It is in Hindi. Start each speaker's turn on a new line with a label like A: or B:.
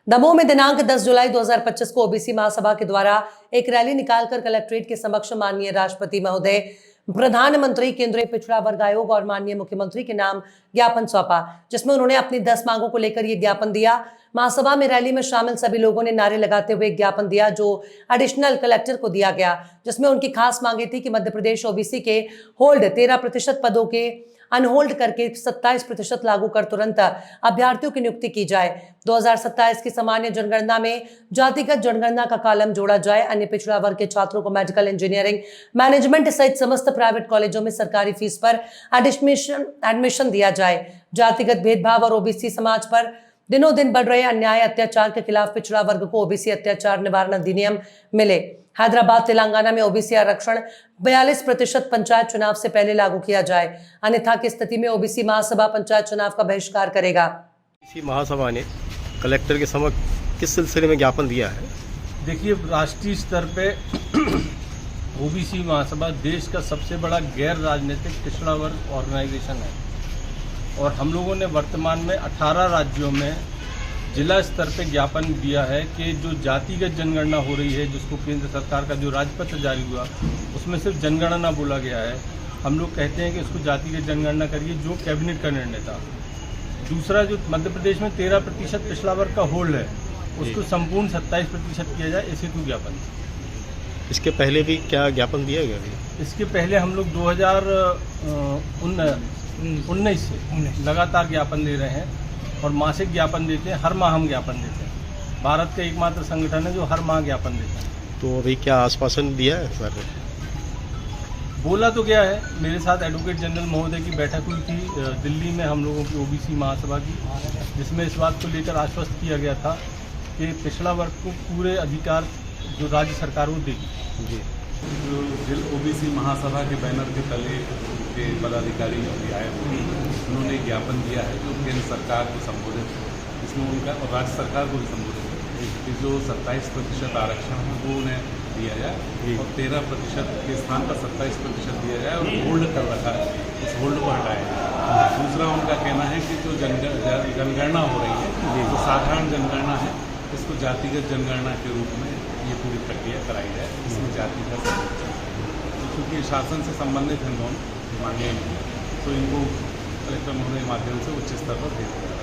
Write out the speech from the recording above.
A: दमोह में दिनांक 10 जुलाई 2025 को ओबीसी महासभा के द्वारा एक रैली निकालकर कलेक्ट्रेट के समक्ष माननीय राष्ट्रपति महोदय, प्रधानमंत्री, केंद्रीय पिछड़ा वर्ग आयोग और माननीय मुख्यमंत्री के नाम ज्ञापन सौंपा, जिसमें उन्होंने अपनी 10 मांगों को लेकर यह ज्ञापन दिया। महासभा में रैली में शामिल सभी लोगों ने नारे लगाते हुए ज्ञापन दिया, जो एडिशनल कलेक्टर को दिया गया, जिसमें उनकी खास मांगे थी कि मध्य प्रदेश ओबीसी के होल्ड 13% पदों के अनहोल्ड करके 27% लागू कर तुरंत अभ्यर्थियों की नियुक्ति की जाए। 2027 की सामान्य जनगणना में जातिगत जनगणना का कॉलम जोड़ा जाए। अन्य पिछड़ा वर्ग के छात्रों को मेडिकल इंजीनियरिंग, मैनेजमेंट सहित समस्त प्राइवेट कॉलेजों में सरकारी फीस पर एडमिशन दिया जाए। जातिगत भेदभाव और ओबीसी समाज पर दिनों दिन बढ़ रहे अन्याय अत्याचार के खिलाफ पिछड़ा वर्ग को ओबीसी अत्याचार निवारण अधिनियम मिले। हैदराबाद, तेलंगाना में ओबीसी आरक्षण 42% पंचायत चुनाव से पहले लागू किया जाए, अन्यथा की स्थिति में ओबीसी महासभा पंचायत चुनाव का बहिष्कार करेगा।
B: ओबीसी महासभा ने कलेक्टर के समक्ष किस सिलसिले में ज्ञापन दिया है?
C: देखिए, राष्ट्रीय स्तर पे ओबीसी महासभा देश का सबसे बड़ा गैर राजनीतिक पिछड़ा वर्ग ऑर्गेनाइजेशन है और हम लोगों ने वर्तमान में 18 राज्यों में जिला स्तर पे ज्ञापन दिया है कि जो जातिगत जनगणना हो रही है, जिसको केंद्र सरकार का जो राजपत्र जारी हुआ उसमें सिर्फ जनगणना बोला गया है। हम लोग कहते हैं कि इसको जातिगत जनगणना करिए, जो कैबिनेट का निर्णय था। दूसरा, जो मध्य प्रदेश में 13% पिछड़ा वर्ग का होल्ड है, उसको संपूर्ण 27% किया जाए, इसी को ज्ञापन।
B: इसके पहले भी क्या ज्ञापन दिया गया?
C: इसके पहले हम लोग 2019 से लगातार ज्ञापन दे रहे हैं और मासिक ज्ञापन देते हैं। हर माह हम ज्ञापन देते हैं। भारत का एकमात्र संगठन है जो हर माह ज्ञापन देता है।
B: तो अभी क्या आश्वासन दिया है सर?
C: बोला तो गया है। मेरे साथ एडवोकेट जनरल महोदय की बैठक हुई थी दिल्ली में हम लोगों की ओबीसी महासभा की, जिसमें इस बात को लेकर आश्वस्त किया गया था कि पिछड़ा वर्ग को पूरे अधिकार जो राज्य सरकार वो देगी।
B: जी,
D: जो ओबीसी महासभा के बैनर के तले के पदाधिकारी अभी आए हुए, उन्होंने ज्ञापन दिया है जो केंद्र सरकार को संबोधित है, इसमें उनका और राज्य सरकार को भी संबोधित है कि जो 27% आरक्षण है वो उन्हें दिया जाए और 13% के स्थान पर 27% दिया जाए और होल्ड कर रखा है, उस होल्ड को हटाया। दूसरा, उनका कहना है कि जो जनगणना हो रही है, जो साधारण जनगणना है, इसको जातिगत जनगणना के रूप में ये पूरी प्रक्रिया कराई जाए, इसमें जाति का क्योंकि शासन से संबंधित हैं दोनों मांगे, तो इनको कलेक्टर महोदय के माध्यम से उच्च स्तर पर भेज दिया।